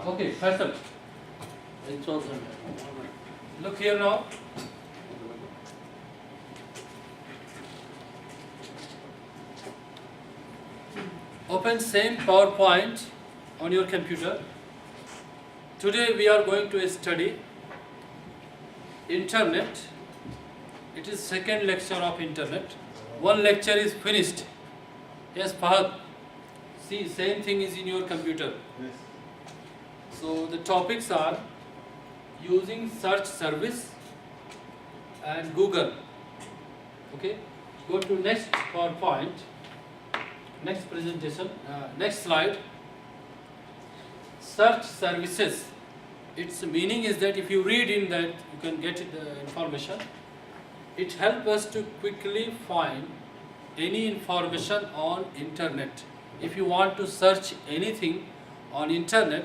Okay, Faisal, It's all done. look here now. Open same PowerPoint on your computer. Today we are going to study Internet. It is second lecture of Internet. One lecture is finished. Yes, Fahad. See, same thing is in your computer. Yes. So the topics are using search service and Google. Okay, go to next PowerPoint, next presentation, next slide. Search services. Its meaning is that if you read in that, you can get the information. It helps us to quickly find any information on internet. If you want to search anything on internet,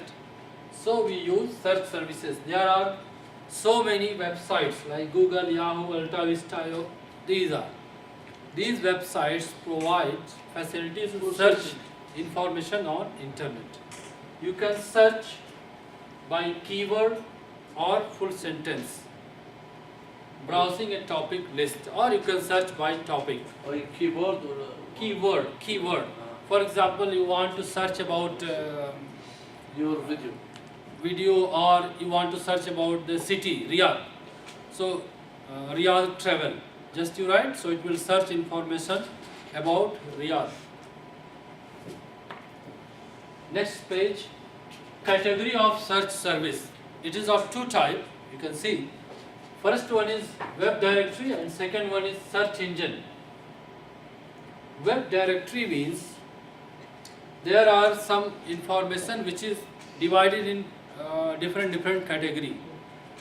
so we use search services. There are so many websites like Google, Yahoo, Alta Vista. These websites provide facilities to search information on internet. You can search by keyword or full sentence, browsing a topic list, or you can search by topic. Or a keyboard or Keyword. For example, you want to search about your video. video, or you want to search about the city, Riyadh. So, Riyadh travel. Just you write, so it will search information about Riyadh. Next page, category of search service. It is of two types. You can see. First one is web directory and second one is search engine. Web directory means there are some information which is divided in different category,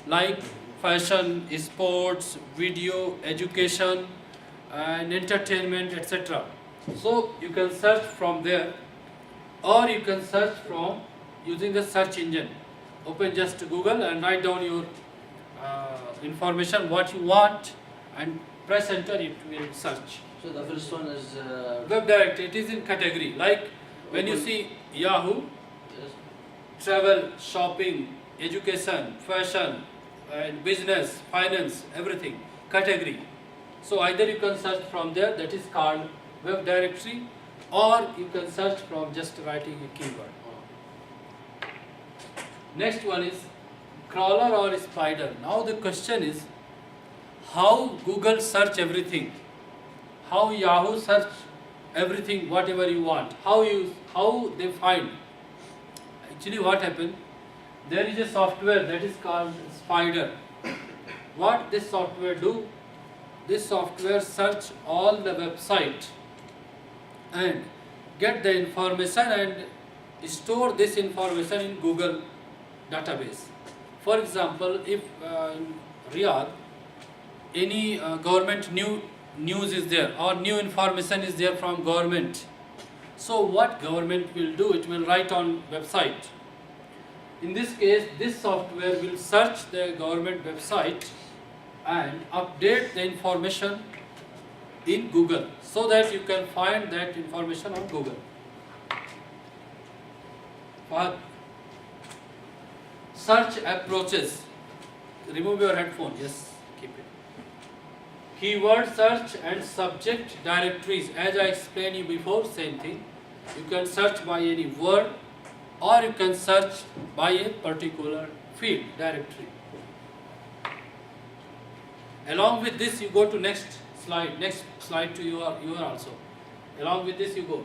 like fashion, sports, video, education, and entertainment, etc. So you can search from there, or you can search from using the search engine. Open just Google and write down your information what you want and press enter. It will search. So the first one is Web directory. It is in category, like when you see Yahoo, yes. travel, shopping, education, fashion, and business, finance, everything, category. So either you can search from there, that is called web directory, or you can search from just writing a keyword. Next one is crawler or spider. Now the question is, how Google search everything, how Yahoo search everything, whatever you want, how they find. Actually what happened, there is a software that is called Spider. What this software do? This software search all the website and get the information and store this information in Google database. For example, if in Riyadh any government news is there or new information is there from government, so what government will do? It will write on website. In this case, this software will search the government website and update the information in Google, so that you can find that information on Google. Search approaches. Remove your headphone. Yes, keep it. Keyword search and subject directories. As I explained you before, same thing. You can search by any word, or you can search by a particular field directory. Along with this, you go to next slide to your also. Along with this, you go.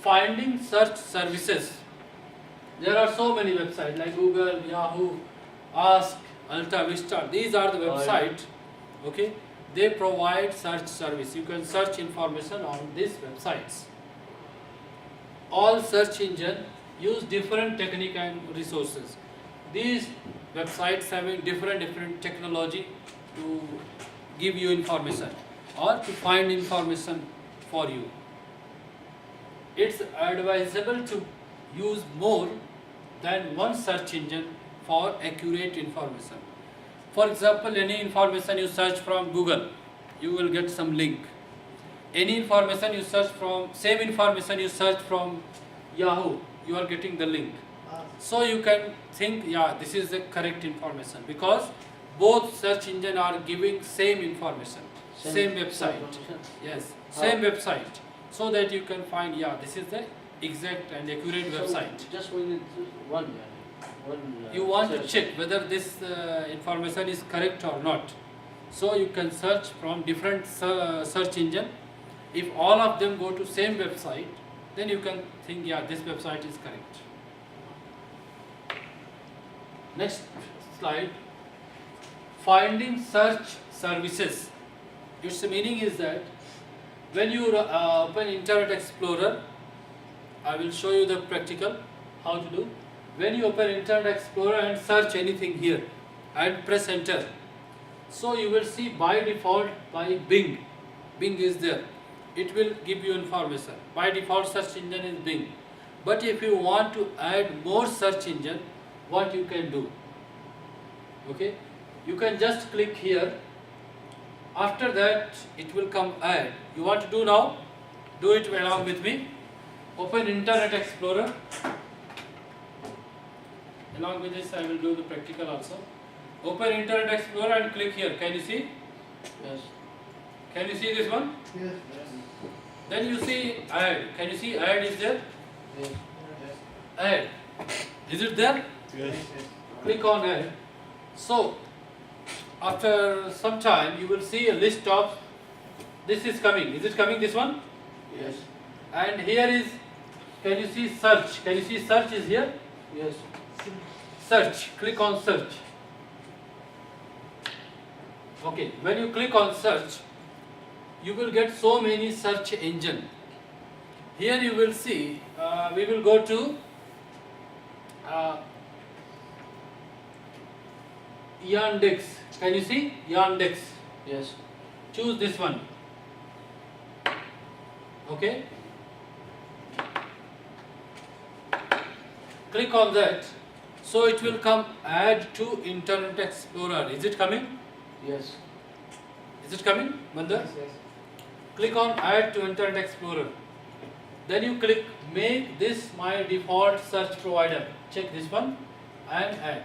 Finding search services. There are so many websites like Google, Yahoo, Ask, Alta Vista. These are the websites. Okay, they provide search service. You can search information on these websites. All search engine use different technique and resources. These websites having different technology to give you information or to find information for you. It's advisable to use more than one search engine for accurate information. For example, any information you search from Google, you will get some link. Any information you search from, same information you search from Yahoo, you are getting the link. So you can think, yeah, this is the correct information because both search engine are giving same information, same website. information. Yes, How? same website. So that you can find, yeah, this is the exact and accurate So website. just we need one, yani, one. You want to search. check whether this information is correct or not. So you can search from different search engine. If all of them go to same website, then you can think, yeah, this website is correct. Next slide. Finding search services. Its meaning is that when you open Internet Explorer, I will show you the practical how to do. When you open Internet Explorer and search anything here and press enter, so you will see by default by Bing. Bing is there. It will give you information. By default search engine is Bing. But if you want to add more search engine, what you can do? Okay, you can just click here. After that it will come add. You want to do now? Do it along with me. Open Internet Explorer. Along with this I will do the practical also. Open Internet Explorer and click here. Can you see? Yes. Can you see this one? Yes. Then you see add. Can you see add is there? Yes. Add. Is it there? Yes. Click on add. So after some time you will see a list of this is coming. Is it coming this one? Yes. And here is, can you see search? Can you see search is here? Yes. Search. Click on search. Okay. When you click on search, you will get so many search engine. Here you will see, we will go to Yandex. Can you see Yandex? Yes. Choose this one. Okay. Click on that. So it will come add to Internet Explorer. Is it coming? Yes. Is it coming, Mandar? Click on add to Internet Explorer. Then you click make this my default search provider. Check this one and add.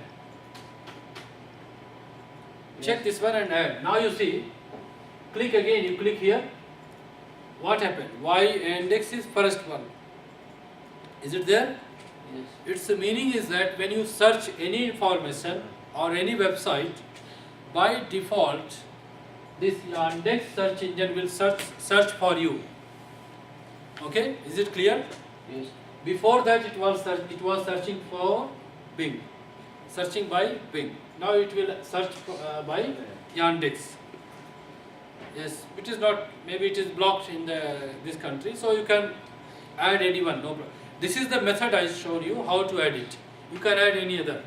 Check this one and add. Now you see, click again, you click here. What happened? Y index is first one. Is it there? Yes. Its meaning is that when you search any information or any website, by default, this Yandex search engine will search for you. Okay, is it clear? Yes. Before that, it was searching for Bing, searching by Bing. Now it will search by Yandex. Yes, it is not. Maybe it is blocked in this country, so you can add anyone. No problem. This is the method I showed you how to add it. You can add any other.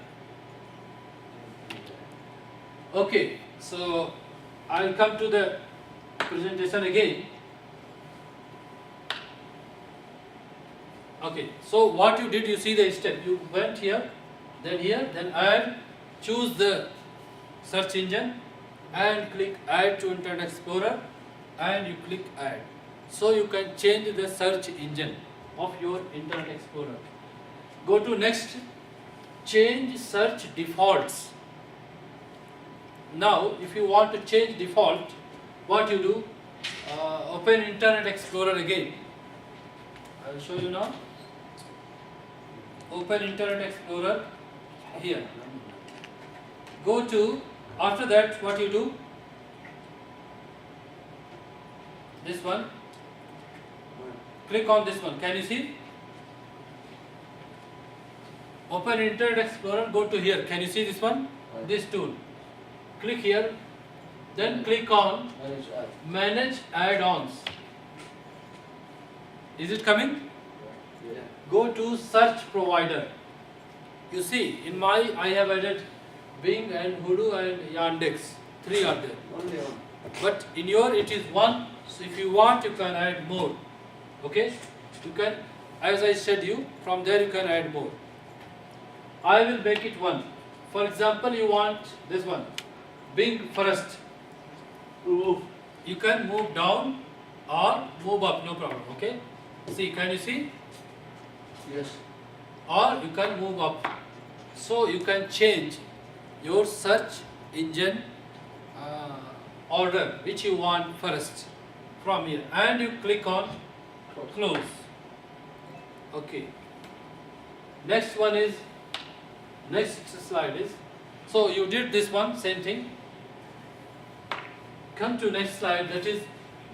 Okay, so I'll come to the presentation again. Okay, so what you did, you see the step. You went here, then add, choose the search engine and click add to Internet Explorer and you click add. So you can change the search engine of your Internet Explorer. Go to next, change search defaults. Now if you want to change default, what you do, open Internet Explorer again. I will show you now. Open Internet Explorer here. Go to, after that what you do, this one, click on this one. Can you see? Open Internet Explorer, go to here. Can you see this one? This tool. Click here, then click on Manage app. Manage Add-ons. Is it coming? Yeah. Go to Search Provider. You see, in my, I have added Bing and Hoodoo and Yandex. 3 are there. Only one. But in your, it is 1. So if you want, you can add more. Okay? You can, as I said you, from there you can add more. I will make it 1. For example, you want this one. Bing first. Remove. You can move down or move up, no problem. Okay? See, can you see? Yes. or you can move up. So you can change your search engine order which you want first from here, and you click on close. Okay. Next one is, next slide is, so you did this one, same thing. Come to next slide, that is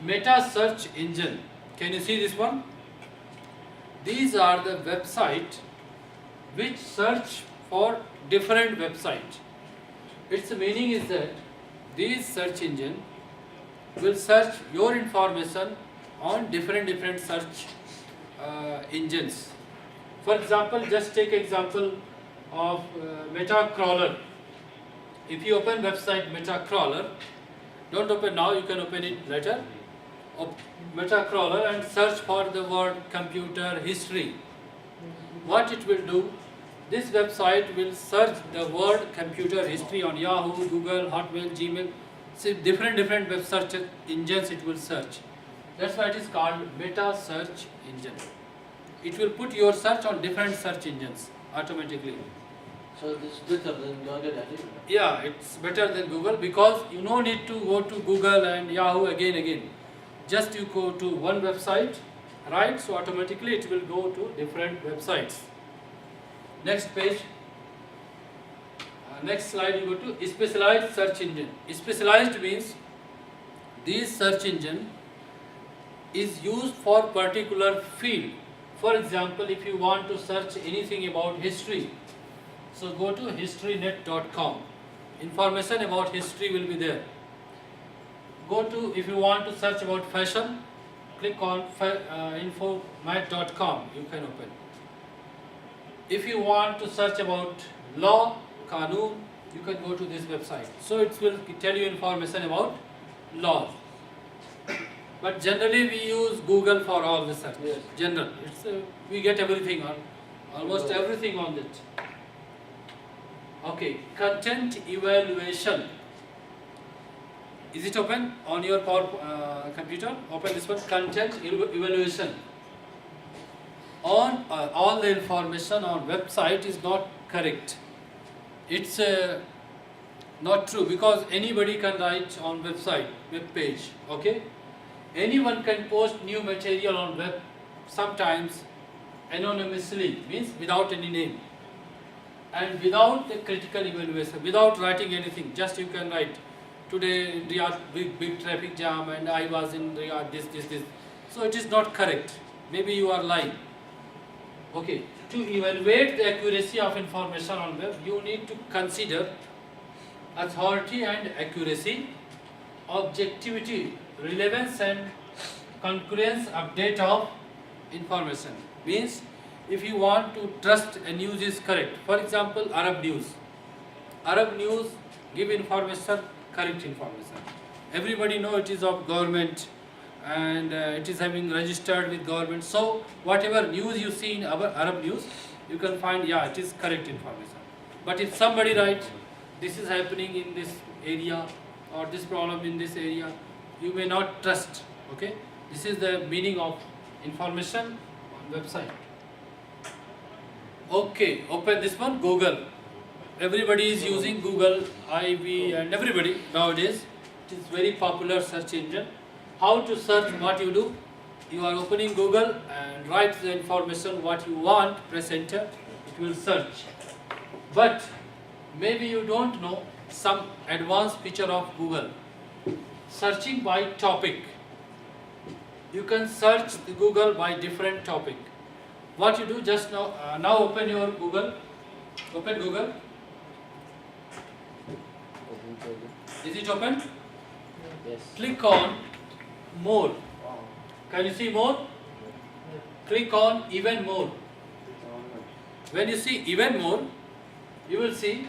meta search engine. Can you see this one? These are the website which search for different website. Its meaning is that these search engine will search your information on different search engines. For example, just take example of Metacrawler. If you open website Metacrawler, don't open now, you can open it later. Metacrawler and search for the word computer history. What it will do, this website will search the word computer history on Yahoo, Google, Hotmail, Gmail. See, different web search engines it will search. That's why it is called meta search engine. It will put your search on different search engines automatically. So this is better than Google, I think. Yeah, it's better than Google because you no need to go to Google and Yahoo again. Just you go to one website, right? So automatically it will go to different websites. Next page. Next slide you go to specialized search engine. Specialized means this search engine is used for particular field. For example, if you want to search anything about history, so go to historynet.com. Information about history will be there. Go to, if you want to search about fashion, click on infomat.com. You can open. If you want to search about law, Kanun, you can go to this website. So it will tell you information about law. But generally we use Google for all the search. Yes. General, it's we get everything on, almost everything on it. Okay, content evaluation. Is it open on your computer? Open this one, content evaluation. On all the information on website is not correct. It's not true because anybody can write on web page. Okay, anyone can post new material on web, sometimes anonymously, means without any name, and without the critical evaluation, without writing anything. Just you can write, today in Riyadh big traffic jam and I was in Riyadh this. So it is not correct. Maybe you are lying. Okay, to evaluate the accuracy of information on web, you need to consider authority and accuracy, objectivity, relevance and concurrence update of information. Means if you want to trust a news is correct. For example, Arab News give information, correct information. Everybody know it is of government and it is having registered with government. So whatever news you see in Arab News, you can find, yeah, it is correct information. But if somebody writes, this is happening in this area or this problem in this area, you may not trust. Okay, this is the meaning of information on website. Okay, open this one, Google. Everybody is using Google, IV and everybody nowadays. It is very popular search engine. How to search, what you do? You are opening Google and write the information what you want, press enter, it will search. But maybe you don't know some advanced feature of Google. Searching by topic. You can search the Google by different topic. What you do just now, now open your Google. Open Google. Is it open? Yes. Click on more. Can you see more? Click on even more. When you see even more, you will see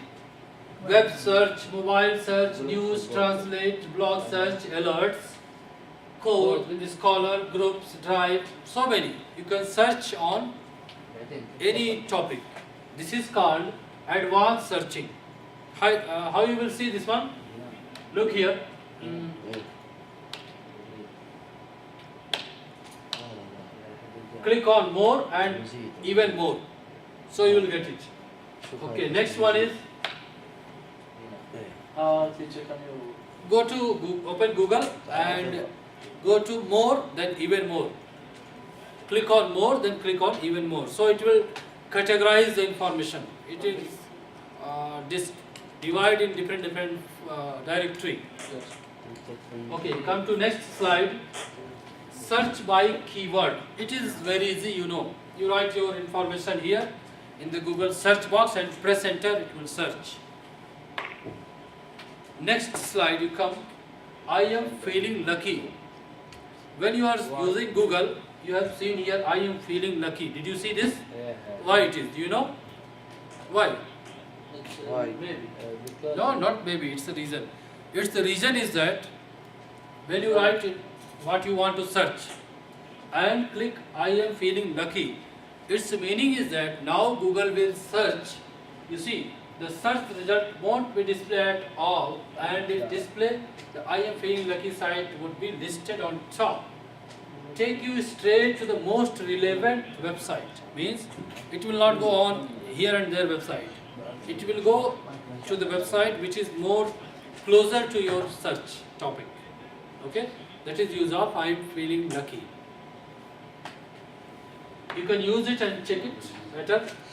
web search, mobile search, news, translate, blog search, alerts, code, scholar, groups, drive, so many. You can search on any topic. This is called advanced searching. How you will see this one? Look here. Click on more and even more. So you will get it. Okay, next one is Teacher, can you? go to open Google and go to more, then even more. Click on more, then click on even more. So it will categorize the information. It is divide in different directory. Yes. Okay, come to next slide. Search by keyword. It is very easy, you know. You write your information here in the Google search box and press enter, it will search. Next slide you come. I am feeling lucky. When you are using Google, you have seen here I am feeling lucky. Did you see this? Yeah. Why it is? Do you know? Why? It's, Why? maybe. Because No, not maybe. It's the reason. It's the reason is that when you write it, what you want to search and click I am feeling lucky, its meaning is that now Google will search. You see, the search result won't be displayed at all, and if display, the I am feeling lucky site would be listed on top. Take you straight to the most relevant website. Means it will not go on here and there website. It will go to the website which is more closer to your search topic. Okay, that is use of I am feeling lucky. You can use it and check it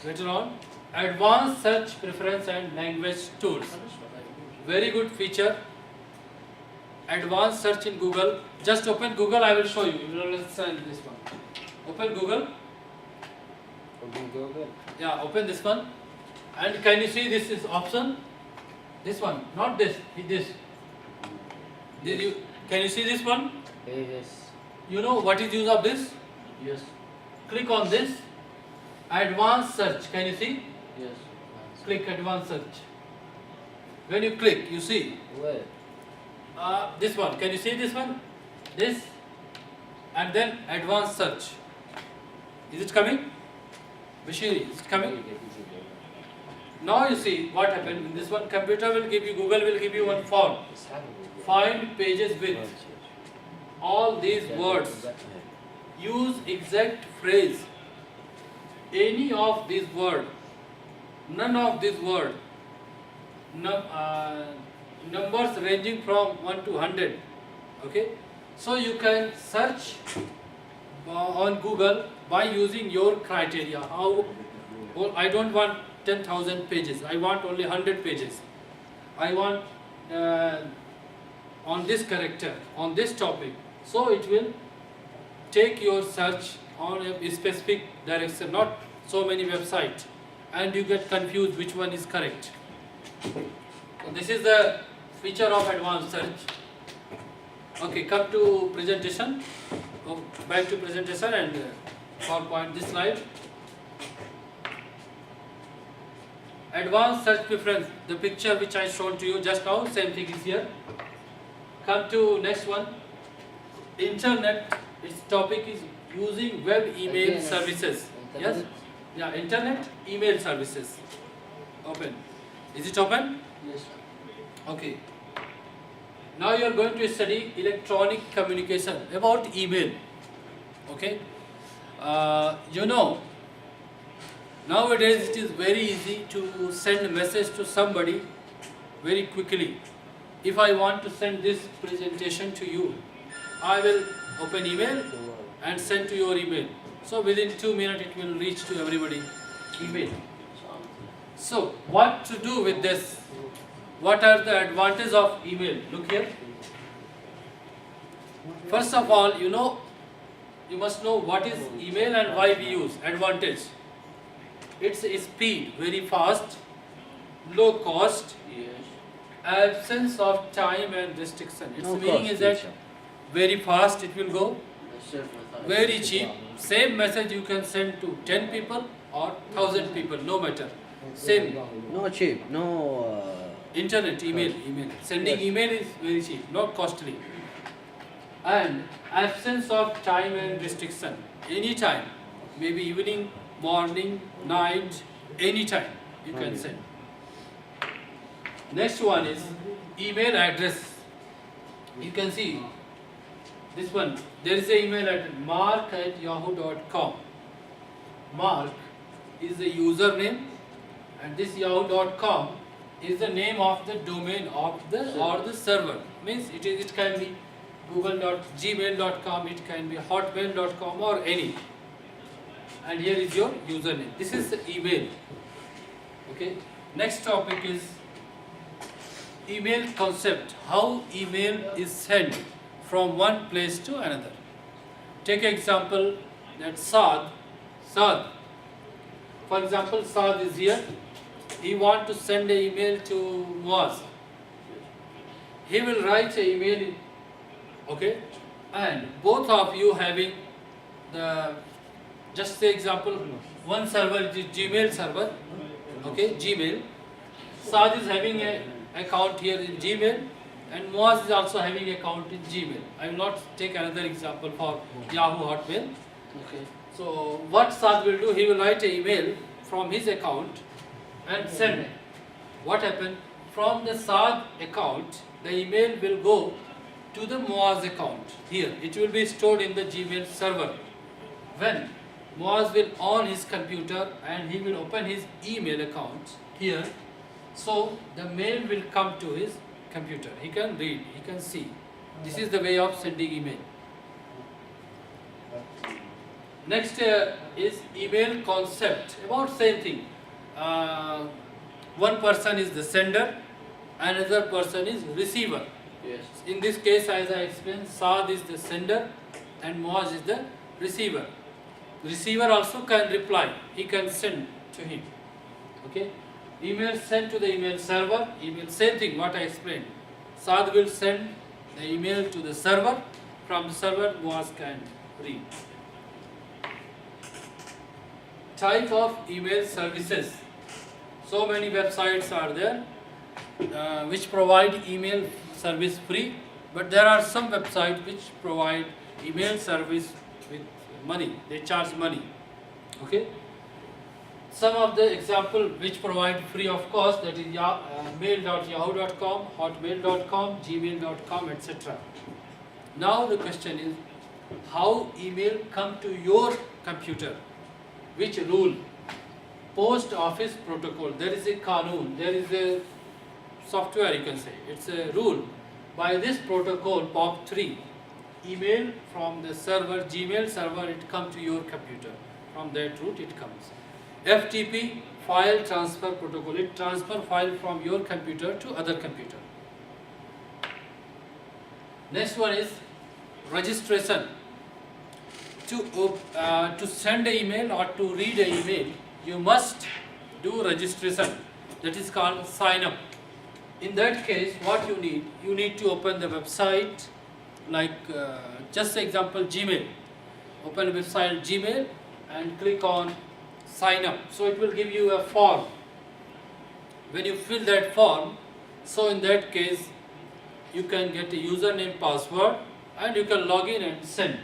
later on. Advanced search preference and language tools. Very good feature. Advanced search in Google. Just open Google. I will show you. You will understand this one. Open Google. open Google. Yeah, open this one. And can you see this is option? This one, not this. This. Did you? Can you see this one? Yes. You know what is use of this? Yes. Click on this. Advanced search. Can you see? Yes. Click advanced search. When you click, you see Where? this one. Can you see this one? This, and then advanced search. Is it coming? Bashiri, is it coming? Now you see what happened in this one. Computer will give you, Google will give you one form. Find pages with all these words. Use exact phrase. Any of these words. None of these words. Numbers ranging from 1 to 100. Okay. So you can search on Google by using your criteria. How? Well, I don't want 10,000 pages. I want only 100 pages. I want on this character, on this topic. So it will take your search on a specific direction, not so many websites, and you get confused which one is correct. So this is the feature of advanced search. Okay, come to presentation. Go back to presentation and PowerPoint this slide. Advanced search preference, the picture which I shown to you just now, same thing is here. Come to next one. Internet, its topic is using web email Again, services. internet. Yes? Yeah, internet email services. Open. Is it open? Yes. Okay. Now you are going to study electronic communication about email. Okay. You know, nowadays it is very easy to send a message to somebody very quickly. If I want to send this presentation to you, I will open email and send to your email. So within 2 minutes it will reach to everybody. Email. So what to do with this? What are the advantages of email? Look here. First of all, you must know what is email and why we use. Advantage. It's speed, very fast, low cost, Yes. absence of time and restriction. Its No meaning cost, is that teacher. very fast it will go, Save for time. very cheap. Same message you can send to 10 people or 1,000 people, no matter. Same. No cheap, no. Internet, email. Sending Yes. email is very cheap, not costly. And absence of time and restriction. Anytime, maybe evening, morning, night, anytime you can Okay. send. Next one is email address. You can see this one. There is an email address mark@yahoo.com. Mark is the username, and this yahoo.com is the name of the domain of the or the server. Means it can be google.gmail.com, it can be hotmail.com or any. And here is your username. This is the email. Okay. Next topic is email concept. How email is sent from one place to another. Take example that Saad. For example, Saad is here. He want to send an email to Muaz. He will write an email, okay, and both of you having the, just say example, one server is Gmail server, okay, Gmail. Saad is having an account here in Gmail, and Muaz is also having an account in Gmail. I will not take another example for Yahoo Hotmail. Okay. So what Saad will do, he will write an email from his account and send. What happened? From the Saad account, the email will go to the Muaz account. Here, it will be stored in the Gmail server. When Muaz will on his computer and he will open his email account here, so the mail will come to his computer. He can read, he can see. This is the way of sending email. Next is email concept. About same thing. One person is the sender, another person is receiver. Yes. In this case, as I explained, Saad is the sender and Muaz is the receiver. Receiver also can reply. He can send to him. Okay. Email sent to the email server. Email, same thing what I explained. Saad will send the email to the server. From the server, Muaz can read. Type of email services. So many websites are there which provide email service free, but there are some websites which provide email service with money. They charge money. Okay. Some of the example which provide free of cost, that is mail.yahoo.com, hotmail.com, gmail.com, etc. Now the question is, how email come to your computer? Which rule? Post office protocol. There is a Qanun, there is a software, you can say. It's a rule. By this protocol, POP3, email from the server, Gmail server, it comes to your computer. From that route it comes. FTP, file transfer protocol. It transfer file from your computer to other computer. Next one is registration. To send an email or to read an email, you must do registration. That is called sign up. In that case, what you need to open the website, like just example Gmail. Open the website Gmail and click on sign up. So it will give you a form. When you fill that form, so in that case, you can get a username, password, and you can log in and send.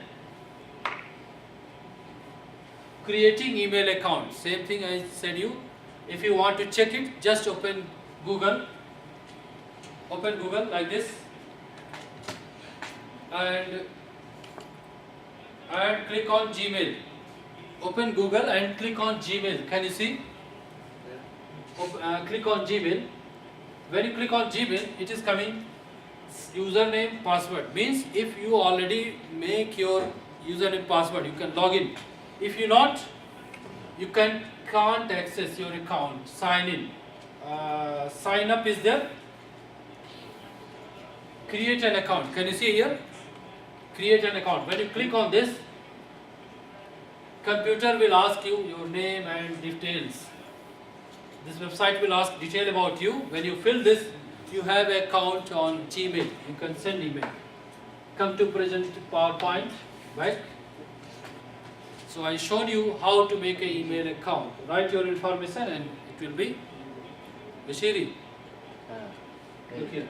Creating email account, same thing I said you. If you want to check it, just open Google like this and click on Gmail. Open Google and click on Gmail. Can you see? Click on Gmail. When you click on Gmail, it is coming username, password. Means if you already make your username, password, you can log in. If you not, you can't access your account. Sign in. Sign up is there. Create an account. Can you see here? Create an account. When you click on this, computer will ask you your name and details. This website will ask detail about you. When you fill this, you have an account on Gmail. You can send email. Come to present PowerPoint, right? So I showed you how to make an email account. Write your information and it will be Bashiri. Look here.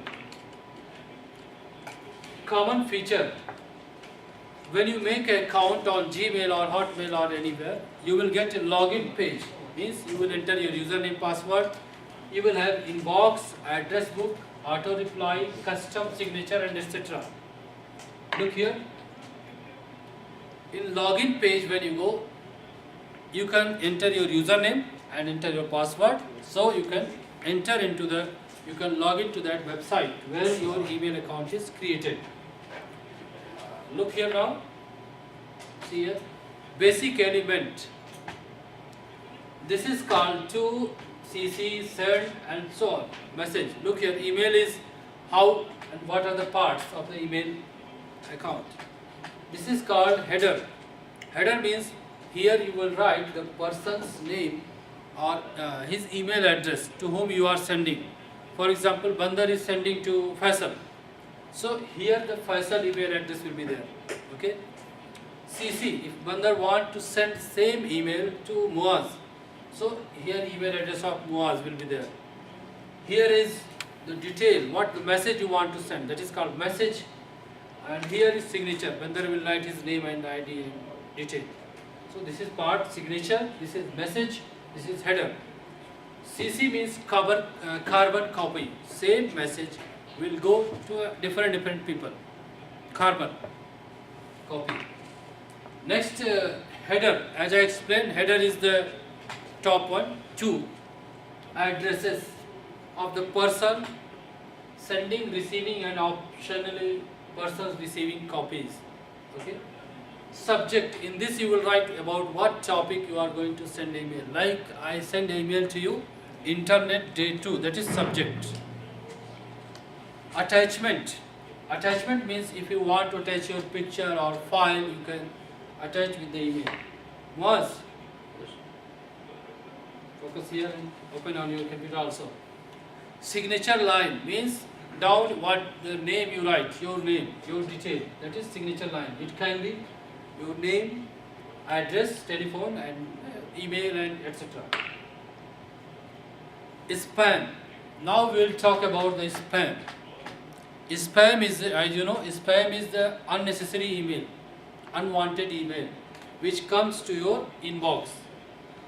Common feature. When you make an account on Gmail or Hotmail or anywhere, you will get a login page. Means you will enter your username, password. You will have inbox, address book, auto reply, custom signature, and etc. Look here. In login page, when you go, you can enter your username and enter your password. So you can enter into the, you can log into that website where your email account is created. Look here now. See here, basic element. This is called to CC, send and so on. Message. Look here, email is how and what are the parts of the email account. This is called header. Header means here you will write the person's name or his email address to whom you are sending. For example, Bandar is sending to Faisal. So here the Faisal email address will be there. Okay. CC, if Bandar want to send same email to Muaz, so here email address of Muaz will be there. Here is the detail, what the message you want to send, that is called message. And here is signature, Bandar will write his name and ID and detail. So this is part signature, this is message, this is header. CC means carbon copy, same message will go to different people, carbon copy. Next header, as I explained, header is the top one. 2, addresses of the person sending, receiving and optionally persons receiving copies. Okay. Subject, in this you will write about what topic you are going to send email. Like I send email to you, internet day 2, that is subject. Attachment. Attachment means if you want to attach your picture or file, you can attach with the email. Was focus here and open on your computer also. Signature line means down what the name you write, your name, your detail, that is signature line. It can be your name, address, telephone and email and etc. Spam. Now we will talk about the spam. Spam is, as you know, spam is the unnecessary email, unwanted email which comes to your inbox,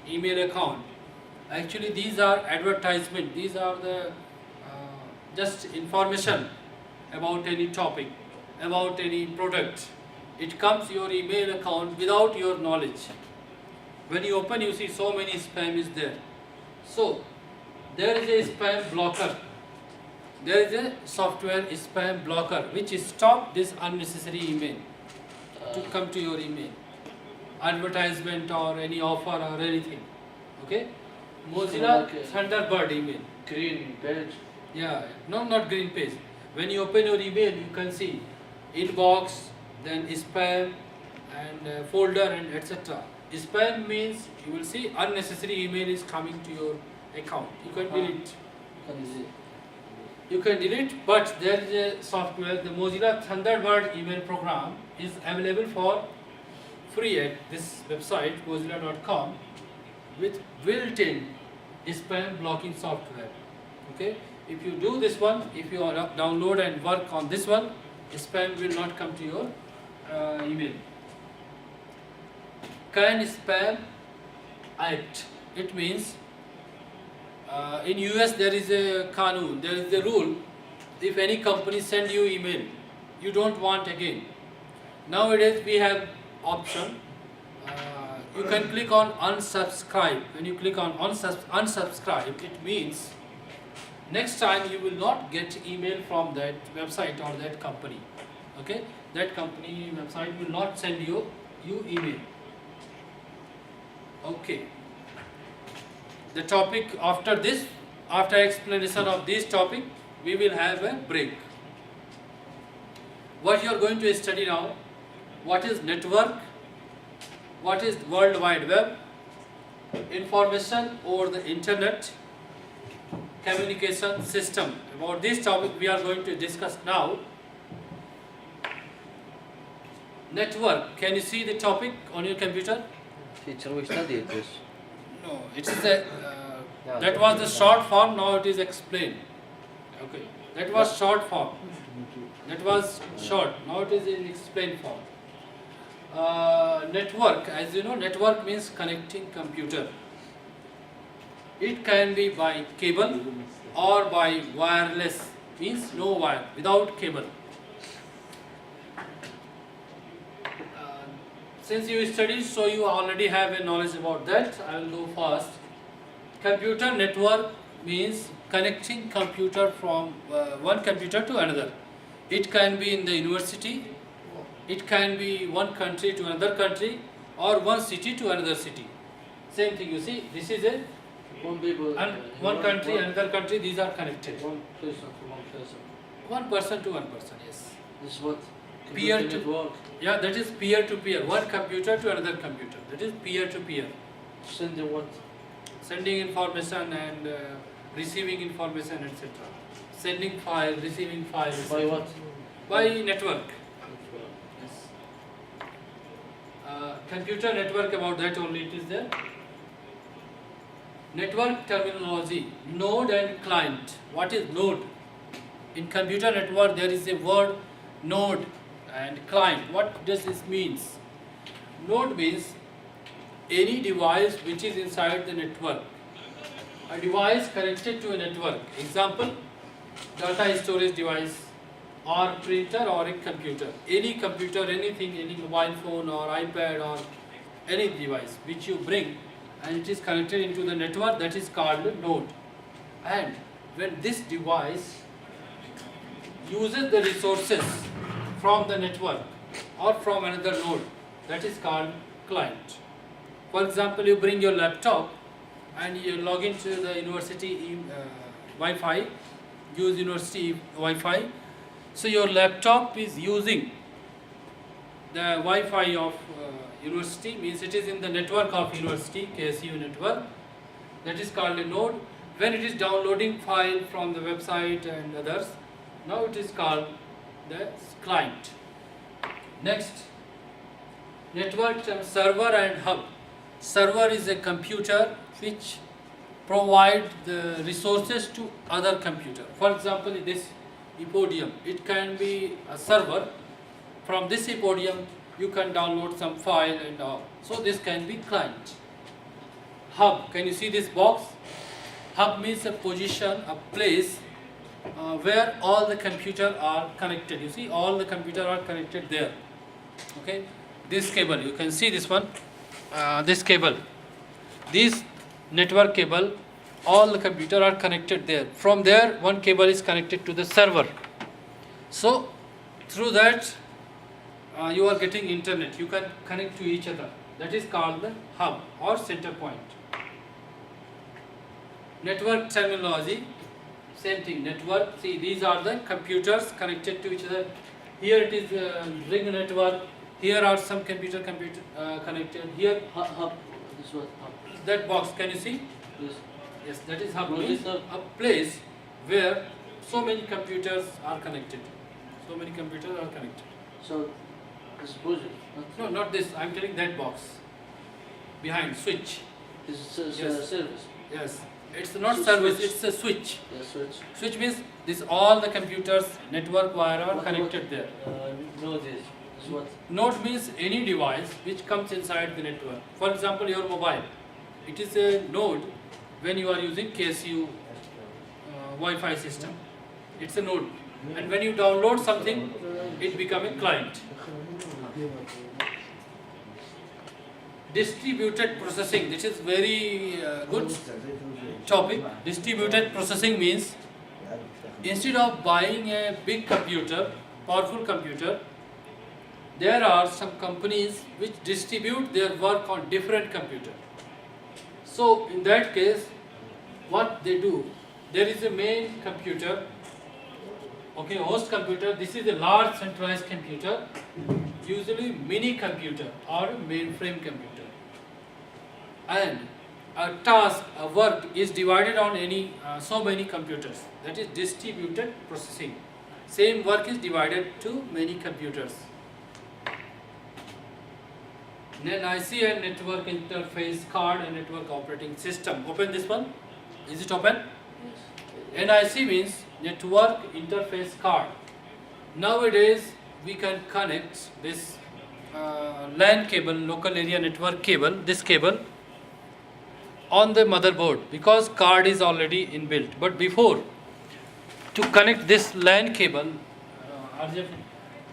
email account. Actually these are advertisement, these are the just information about any topic, about any product. It comes to your email account without your knowledge. When you open, you see so many spam is there. So there is a spam blocker. There is a software spam blocker which stop this unnecessary email to come to your email, advertisement or any offer or anything. Okay. Mozilla Okay. Thunderbird email. Green page. Yeah, no, not green page. When you open your email, you can see inbox, then spam and folder and etc. Spam means you will see unnecessary email is coming to your account. You can delete. Can you see? You can delete, but there is a software, the Mozilla Thunderbird email program is available for free at this website, mozilla.com, with built-in spam blocking software. Okay. If you do this one, if you download and work on this one, spam will not come to your email. Can Spam Act. It means in US there is a kanun, there is a rule. If any company send you email, you don't want again. Nowadays we have option. You can click on unsubscribe. When you click on unsubscribe, it means next time you will not get email from that website or that company. Okay, that company website will not send you email. Okay. The topic after this, after explanation of this topic, we will have a break. What you are going to study now? What is network? What is World Wide Web? Information over the internet, communication system. About this topic we are going to discuss now. Network. Can you see the topic on your computer? Teacher, we studied this. No, it is a. That was the short form. Now it is explained. Okay, that was short form. That was short. Now it is in explained form. Network, as you know, network means connecting computer. It can be by cable or by wireless, means no wire, without cable. since you studied, so you already have a knowledge about that. I will go fast. Computer network means connecting computer from one computer to another. It can be in the university, it can be one country to another country, or one city to another city. Same thing, you see, this is a One people. one country, another country, these are connected. One person to one person. One person to one person, yes. This is what. Peer computer to- network. Yeah, that is peer to peer, one computer to another computer. That is peer to peer. Sending what? Sending information and receiving information, etc. Sending file, receiving file. By etc. what? By network. Yes. Computer network, about that only it is there. Network terminology, node and client. What is node? In computer network there is a word node and client. What does this means? Node means any device which is inside the network. A device connected to a network. Example, data storage device or printer or a computer. Any computer, anything, any mobile phone or iPad or any device which you bring and it is connected into the network, that is called a node. And when this device uses the resources from the network or from another node, that is called client. For example, you bring your laptop and you log into the university Wi-Fi, use university Wi-Fi. So your laptop is using the Wi-Fi of university, means it is in the network of university, KSU network. That is called a node. When it is downloading file from the website and others, now it is called the client. Next, network term, server and hub. Server is a computer which provide the resources to other computer. For example, this Epodium, it can be a server. From this Epodium, you can download some file and all. So this can be client. Hub, can you see this box? Hub means a position, a place where all the computers are connected. You see, all the computers are connected there. Okay, this cable, you can see this one, this cable, this network cable, all the computers are connected there. From there, one cable is connected to the server. So through that, you are getting internet. You can connect to each other. That is called the hub or center point. Network terminology, same thing. Network, see, these are the computers connected to each other. Here it is ring network. Here are some computer connected. Here, Hub. This was hub. that box, can you see? Yes. Yes, that is hub. What Means is hub? a place where so many computers are connected. So many computers are connected. So, this project. No, not this. I am telling that box. Behind switch. This is Yes. service. Yes. It's not So service. switch. It's a switch. Yes, switch. Switch means this all the computers network wire are What- connected there. Know this. This is what? Node means any device which comes inside the network. For example, your mobile. It is a node when you are using KSU Wi-Fi system. It's a node. And when you download something, it becomes a client. Distributed processing. This is very good topic. Distributed processing means instead of buying a big computer, powerful computer, there are some companies which distribute their work on different computers. So in that case, what they do, there is a main computer, okay, host computer. This is a large centralized computer, usually mini computer or mainframe computer. And a task, a work is divided on any so many computers. That is distributed processing. Same work is divided to many computers. Then IC and network interface card and network operating system. Open this one. Is it open? Yes. NIC means network interface card. Nowadays we can connect this LAN cable, local area network cable, this cable on the motherboard because card is already inbuilt. But before, to connect this LAN cable, RJ,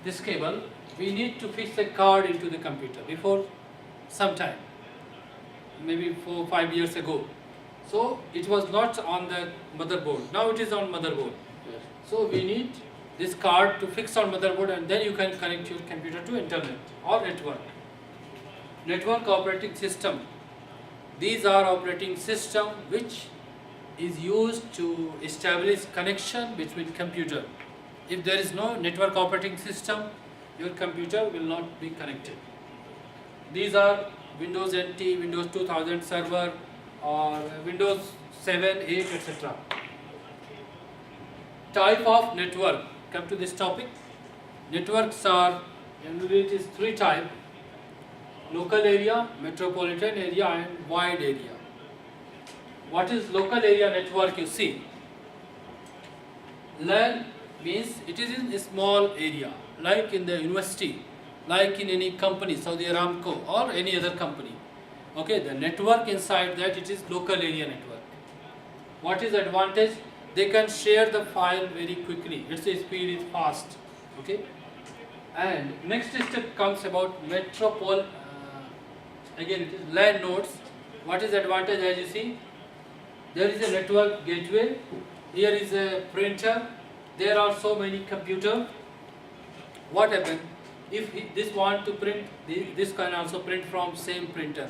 this cable, we need to fix a card into the computer before some time, maybe 4-5 years ago. So it was not on the motherboard. Now it is on motherboard. Yes. So we need this card to fix on motherboard, and then you can connect your computer to internet or network. Network operating system. These are operating system which is used to establish connection between computer. If there is no network operating system, your computer will not be connected. These are Windows NT, Windows 2000 Server, or Windows 7, 8, etc. Type of network. Come to this topic. Networks are, generally it is 3 types: local area, metropolitan area, and wide area. What is local area network? You see, LAN means it is in a small area, like in the university, like in any company, Saudi Aramco or any other company. Okay, the network inside that, it is local area network. What is advantage? They can share the file very quickly. Its speed is fast. Okay, and next step comes about again it is LAN nodes. What is advantage? As you see, there is a network gateway. Here is a printer. There are so many computers. What happens if this want to print? This can also print from same printer.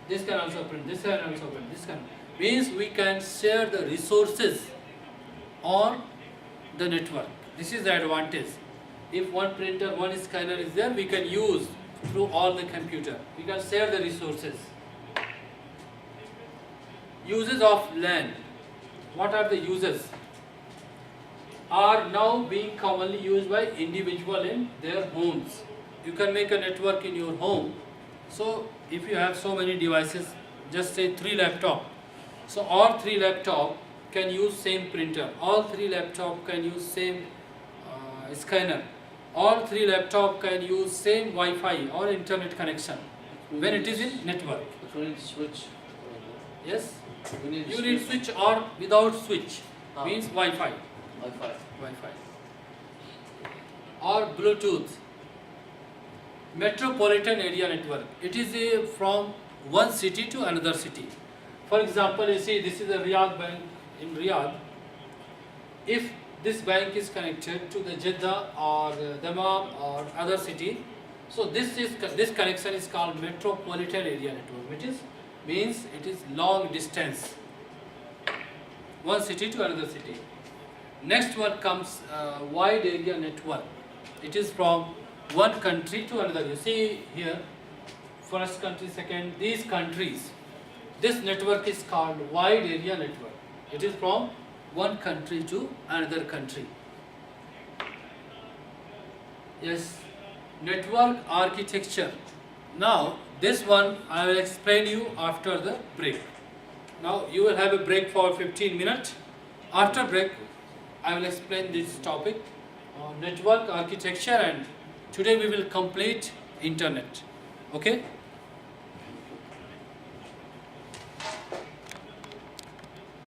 This can also print. This can also print. This can means we can share the resources on the network. This is the advantage. If one printer, one scanner is there, we can use through all the computer. We can share the resources. Uses of LAN. What are the uses? Are now being commonly used by individual in their homes. You can make a network in your home. So if you have so many devices, just say 3 laptops. So all 3 laptops can use same printer. All 3 laptops can use same scanner. All 3 laptops can use same Wi-Fi or internet connection when it is in network. But we need switch. Yes? We need You need switch or without switch, Ah. means Wi-Fi. Wi-Fi. Wi-Fi or Bluetooth. Metropolitan area network. It is from one city to another city. For example, you see this is a Riyadh bank in Riyadh. If this bank is connected to the Jeddah or Dammam or other city, so this connection is called metropolitan area network, which is means it is long distance, one city to another city. Next one comes wide area network. It is from one country to another. You see here, first country, second, these countries. This network is called wide area network. It is from one country to another country. Yes, network architecture. Now this one I will explain you after the break. Now you will have a break for 15 minutes. After break, I will explain this topic on network architecture, and today we will complete internet. Okay?